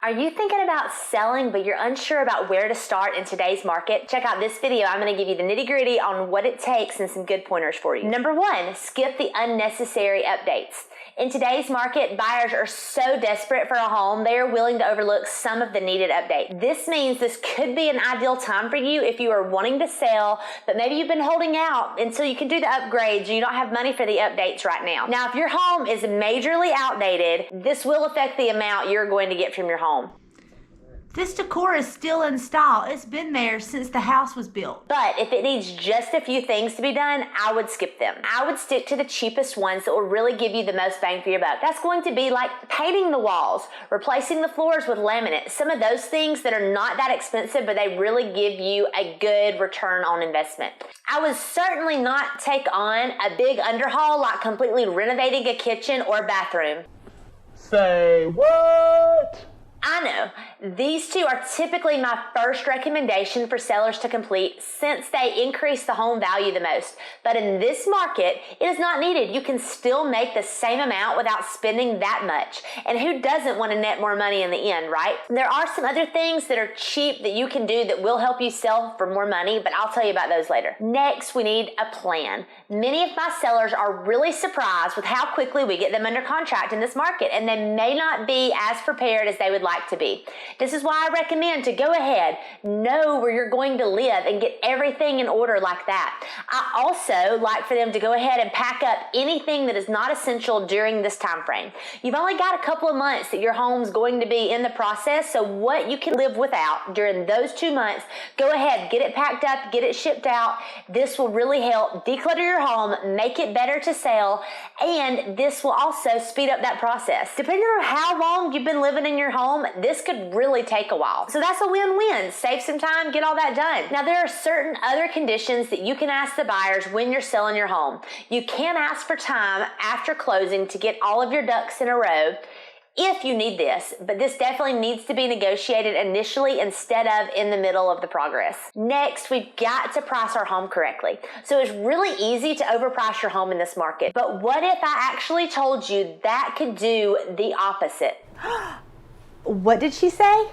Are you thinking about selling, but you're unsure about where to start in today's market? Check out this video. I'm going to give you the nitty-gritty on what it takes and some good pointers for you. Number one, skip the unnecessary updates. In today's market, buyers are so desperate for a home, they are willing to overlook some of the needed updates. This means this could be an ideal time for you if you are wanting to sell, but maybe you've been holding out until you can do the upgrades or you don't have money for the updates right now. Now, if your home is majorly outdated, this will affect the amount you're going to get from your home. This decor is still in style. It's been there since the house was built. But if it needs just a few things to be done, I would skip them. I would stick to the cheapest ones that will really give you the most bang for your buck. That's going to be like painting the walls, replacing the floors with laminate, some of those things that are not that expensive, but they really give you a good return on investment. I would certainly not take on a big underhaul like completely renovating a kitchen or bathroom. Say what? I know, these two are typically my first recommendation for sellers to complete since they increase the home value the most. But in this market, it is not needed. You can still make the same amount without spending that much. And who doesn't want to net more money in the end, right? There are some other things that are cheap that you can do that will help you sell for more money, but I'll tell you about those later. Next, we need a plan. Many of my sellers are really surprised with how quickly we get them under contract in this market, and they may not be as prepared as they would like to be. This is why I recommend to go ahead, know where you're going to live, and get everything in order like that. I also like for them to go ahead and pack up anything that is not essential during this time frame. You've only got a couple of months that your home's going to be in the process, so what you can live without during those 2 months, go ahead, get it packed up, get it shipped out. This will really help declutter your home, make it better to sell, and this will also speed up that process. Depending on how long you've been living in your home, this could really take a while. So that's a win-win. Save some time, get all that done. Now, there are certain other conditions that you can ask the buyers when you're selling your home. You can ask for time after closing to get all of your ducks in a row if you need this, but this definitely needs to be negotiated initially instead of in the middle of the progress. Next, we've got to price our home correctly. So it's really easy to overprice your home in this market, but what if I actually told you that could do the opposite? What did she say?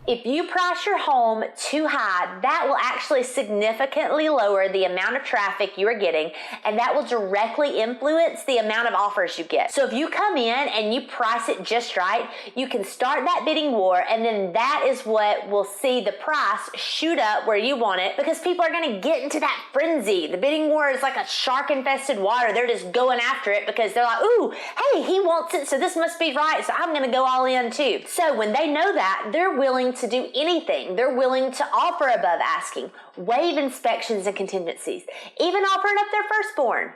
If you price your home too high, that will actually significantly lower the amount of traffic you are getting, and that will directly influence the amount of offers you get. So if you come in and you price it just right, you can start that bidding war, and then that is what will see the price shoot up where you want it, because people are going to get into that frenzy. The bidding war is like a shark-infested water. They're just going after it because they're like, ooh, hey, he wants it, so this must be right, so I'm going to go all in too. So when they know that, they're willing to do anything. They're willing to offer above asking, waive inspections and contingencies, even offering up their firstborn.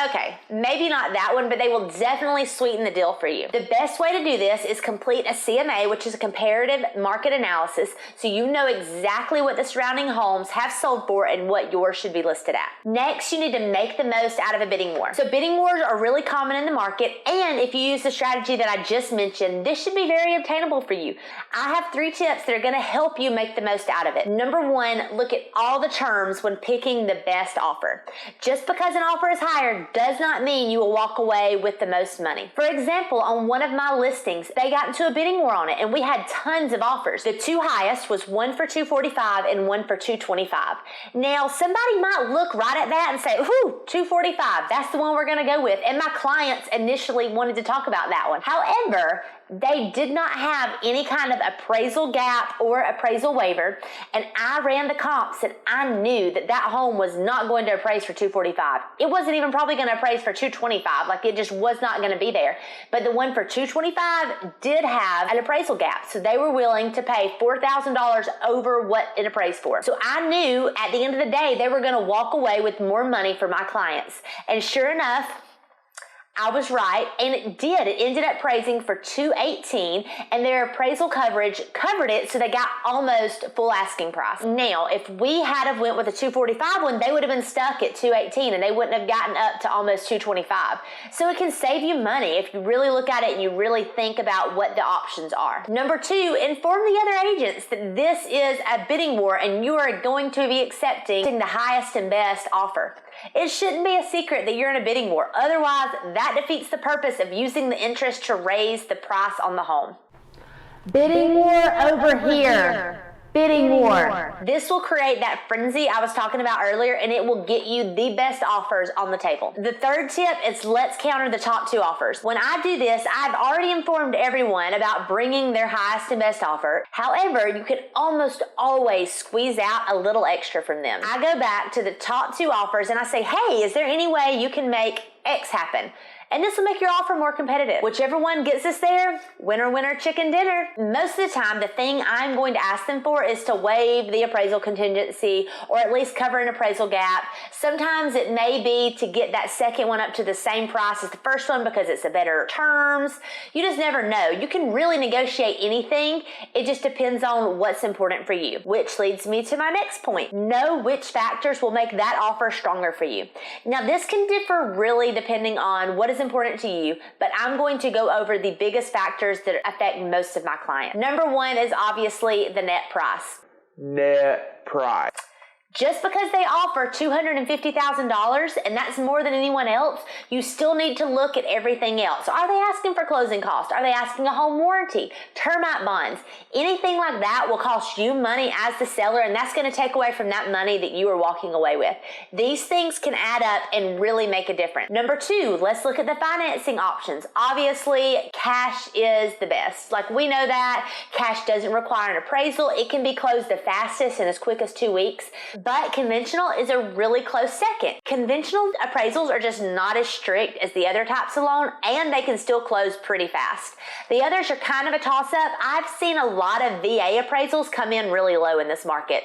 Okay, maybe not that one, but they will definitely sweeten the deal for you. The best way to do this is complete a CMA, which is a comparative market analysis, so you know exactly what the surrounding homes have sold for and what yours should be listed at. Next, you need to make the most out of a bidding war. So bidding wars are really common in the market, and if you use the strategy that I just mentioned, this should be very obtainable for you. I have 3 tips that are going to help you make the most out of it. Number 1, look at all the terms when picking the best offer. Just because an offer is higher does not mean you will walk away with the most money. For example, on one of my listings, they got into a bidding war on it, and we had tons of offers. The 2 highest was one for $245 and one for $225. Now, somebody might look right at that and say, ooh, $245, that's the one we're gonna go with. And my clients initially wanted to talk about that one. However, they did not have any kind of appraisal gap or appraisal waiver, and I ran the comps and I knew that that home was not going to appraise for $245. It wasn't even probably going to appraise for $225, like it just was not going to be there. But the one for $225 did have an appraisal gap, so they were willing to pay $4,000 over what it appraised for. So I knew at the end of the day they were going to walk away with more money for my clients, and sure enough, I was right, and it did. It ended up appraising for $218, and their appraisal coverage covered it, so they got almost full asking price. Now, if we had have went with a $245 one, they would have been stuck at $218, and they wouldn't have gotten up to almost $225. So it can save you money if you really look at it and you really think about what the options are. Number 2, inform the other agents that this is a bidding war, and you are going to be accepting the highest and best offer. It shouldn't be a secret that you're in a bidding war. Otherwise, that defeats the purpose of using the interest to raise the price on the home. Bidding war over here. Bidding war. This will create that frenzy I was talking about earlier, and it will get you the best offers on the table. The third tip is let's counter the top 2 offers. When I do this, I've already informed everyone about bringing their highest and best offer. However, you can almost always squeeze out a little extra from them. I go back to the top 2 offers and I say, hey, is there any way you can make X happen? And this will make your offer more competitive. Whichever one gets us there, winner, winner, chicken dinner. Most of the time, the thing I'm going to ask them for is to waive the appraisal contingency or at least cover an appraisal gap. Sometimes it may be to get that second one up to the same price as the first one because it's a better terms. You just never know. You can really negotiate anything. It just depends on what's important for you. Which leads me to my next point. Know which factors will make that offer stronger for you. Now, this can differ really depending on what is important to you, but I'm going to go over the biggest factors that affect most of my clients. Number 1 is obviously the net price. Net price. Just because they offer $250,000 and that's more than anyone else, you still need to look at everything else. So are they asking for closing costs? Are they asking a home warranty? Termite bonds? Anything like that will cost you money as the seller, and that's going to take away from that money that you are walking away with. These things can add up and really make a difference. Number 2, let's look at the financing options. Obviously, cash is the best. Like, we know that. Cash doesn't require an appraisal. It can be closed the fastest in as quick as 2 weeks. But conventional is a really close second. Conventional appraisals are just not as strict as the other types of loan, and they can still close pretty fast. The others are kind of a toss-up. I've seen a lot of VA appraisals come in really low in this market.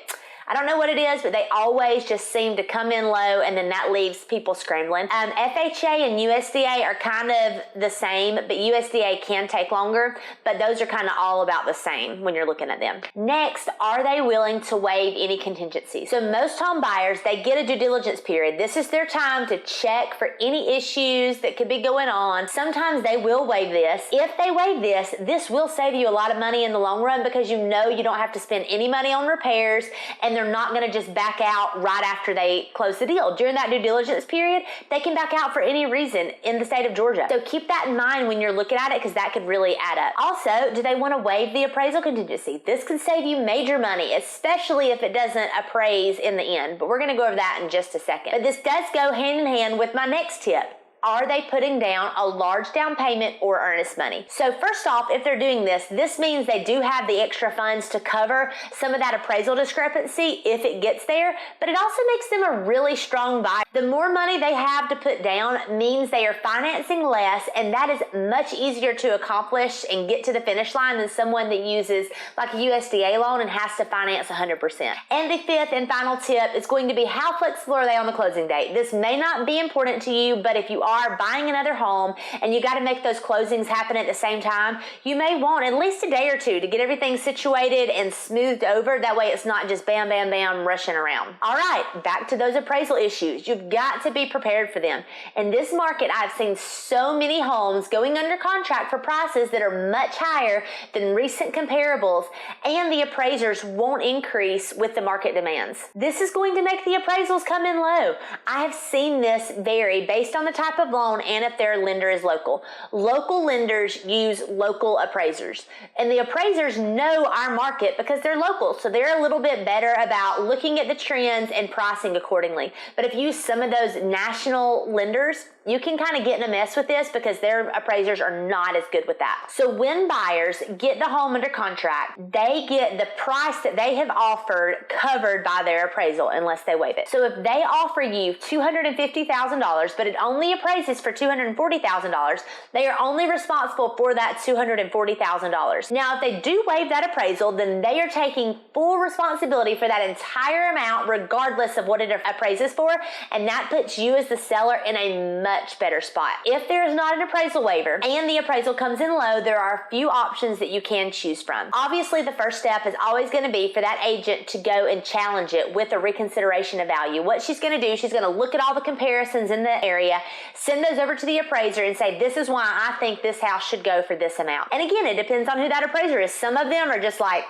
I don't know what it is, but they always just seem to come in low, and then that leaves people scrambling. FHA and USDA are kind of the same, but USDA can take longer, but those are kind of all about the same when you're looking at them. Next, are they willing to waive any contingencies? So most home buyers, they get a due diligence period. This is their time to check for any issues that could be going on. Sometimes they will waive this. If they waive this, this will save you a lot of money in the long run because you know you don't have to spend any money on repairs, and they're not going to just back out right after they close the deal. During that due diligence period, they can back out for any reason in the state of Georgia. So keep that in mind when you're looking at it, because that could really add up. Also, do they want to waive the appraisal contingency? This can save you major money, especially if it doesn't appraise in the end. But we're going to go over that in just a second. But this does go hand in hand with my next tip. Are they putting down a large down payment or earnest money? So first off, if they're doing this, this means they do have the extra funds to cover some of that appraisal discrepancy if it gets there, but it also makes them a really strong buyer. The more money they have to put down means they are financing less, and that is much easier to accomplish and get to the finish line than someone that uses like a USDA loan and has to finance 100%. And the fifth and final tip is going to be how flexible are they on the closing date? This may not be important to you, but if you are buying another home and you got to make those closings happen at the same time, you may want at least a day or two to get everything situated and smoothed over. That way it's not just bam, bam, bam, rushing around. All right, back to those appraisal issues. You've got to be prepared for them. In this market, I've seen so many homes going under contract for prices that are much higher than recent comparables, and the appraisers won't increase with the market demands. This is going to make the appraisals come in low. I have seen this vary based on the type of loan and if their lender is local. Local lenders use local appraisers, and the appraisers know our market because they're local, so they're a little bit better about looking at the trends and pricing accordingly. But if you use some of those national lenders, you can kind of get in a mess with this because their appraisers are not as good with that. So when buyers get the home under contract, they get the price that they have offered covered by their appraisal unless they waive it. So if they offer you $250,000, but it only appraises for $240,000, they are only responsible for that $240,000. Now, if they do waive that appraisal, then they are taking full responsibility for that entire amount regardless of what it appraises for, and that puts you as the seller in a much better spot. If there is not an appraisal waiver and the appraisal comes in low, there are a few options that you can choose from. Obviously, the first step is always going to be for that agent to go and challenge it with a reconsideration of value. What she's going to do, she's going to look at all the comparisons in the area, send those over to the appraiser and say, this is why I think this house should go for this amount. And again, it depends on who that appraiser is. Some of them are just like,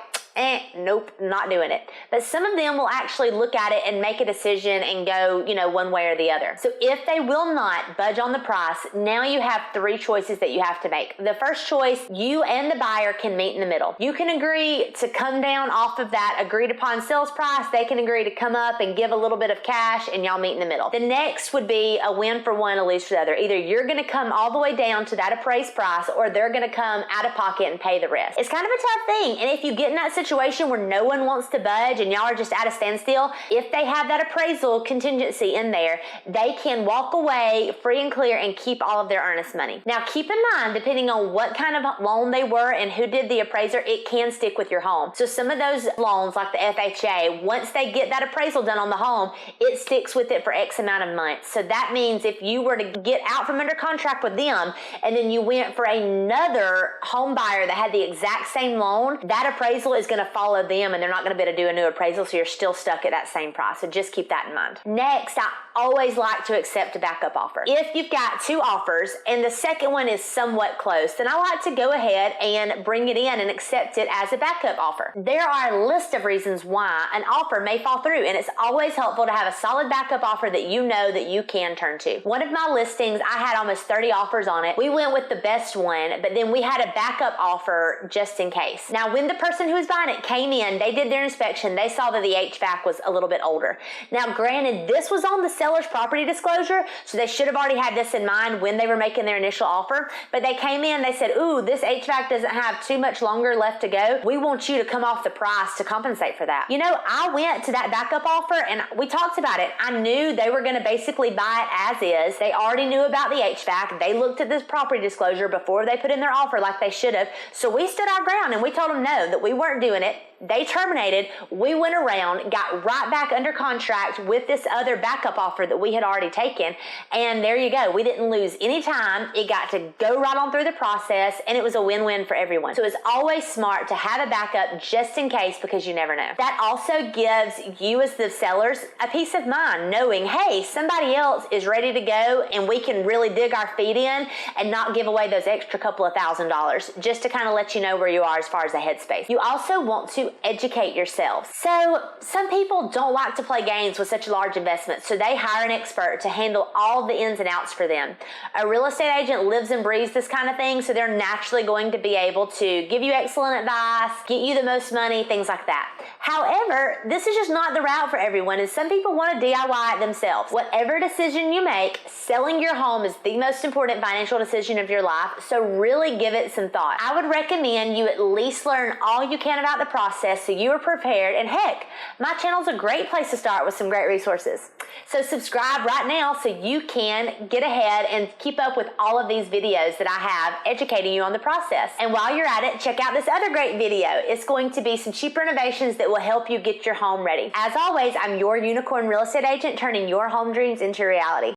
nope, not doing it. But some of them will actually look at it and make a decision and go, one way or the other. So if they will not budge on the price, now you have 3 choices that you have to make. The first choice, you and the buyer can meet in the middle. You can agree to come down off of that agreed upon sales price. They can agree to come up and give a little bit of cash, and y'all meet in the middle. The next would be a win for one, a lose for the other. Either you're going to come all the way down to that appraised price, or they're going to come out of pocket and pay the rest. It's kind of a tough thing, and if you get in that situation where no one wants to budge and y'all are just at a standstill, if they have that appraisal contingency in there, they can walk away free and clear and keep all of their earnest money. Now keep in mind, depending on what kind of loan they were and who did the appraiser, it can stick with your home. So some of those loans, like the FHA, once they get that appraisal done on the home, it sticks with it for X amount of months. So that means if you were to get out from under contract with them and then you went for another home buyer that had the exact same loan, that appraisal is going to follow them and they're not going to be able to do a new appraisal, so you're still stuck at that same price. So just keep that in mind. Next, I always like to accept a backup offer. If you've got 2 offers and the second one is somewhat close, then I like to go ahead and bring it in and accept it as a backup offer. There are a list of reasons why an offer may fall through, and it's always helpful to have a solid backup offer that you know that you can turn to. One of my listings, I had almost 30 offers on it. We went with the best one, but then we had a backup offer just in case. Now, when the person who was buying it came in, they did their inspection, they saw that the HVAC was a little bit older. Now, granted, this was on the seller's property disclosure, so they should have already had this in mind when they were making their initial offer, but they came in, they said, ooh, this HVAC doesn't have too much longer left to go. We want you to come off the price to compensate for that. I went to that backup offer and we talked about it. I knew they were going to basically buy it as is. They already knew about the HVAC. They looked at this property disclosure before they put in their offer like they should have. So we stood our ground and we told them no, that we weren't doing it. They terminated. We went around, got right back under contract with this other backup offer that we had already taken. And there you go. We didn't lose any time. It got to go right on through the process and it was a win-win for everyone. So it's always smart to have a backup just in case, because you never know. That also gives you as the sellers a peace of mind knowing, hey, somebody else is ready to go and we can really dig our feet in and not give away those extra couple of $1,000s, just to kind of let you know where you are as far as the headspace. You also want to educate yourselves. So some people don't like to play games with such large investments, so they hire an expert to handle all the ins and outs for them. A real estate agent lives and breathes this kind of thing, so they're naturally going to be able to give you excellent advice, get you the most money, things like that. However, this is just not the route for everyone, and some people want to DIY it themselves. Whatever decision you make, selling your home is the most important financial decision of your life, so really give it some thought. I would recommend you at least learn all you can about the process so you are prepared, and heck, my channel's a great place to start with some great resources. So subscribe right now so you can get ahead and keep up with all of these videos that I have educating you on the process. And while you're at it, check out this other great video. It's going to be some cheap renovations that will help you get your home ready. As always, I'm your unicorn real estate agent, turning your home dreams into reality.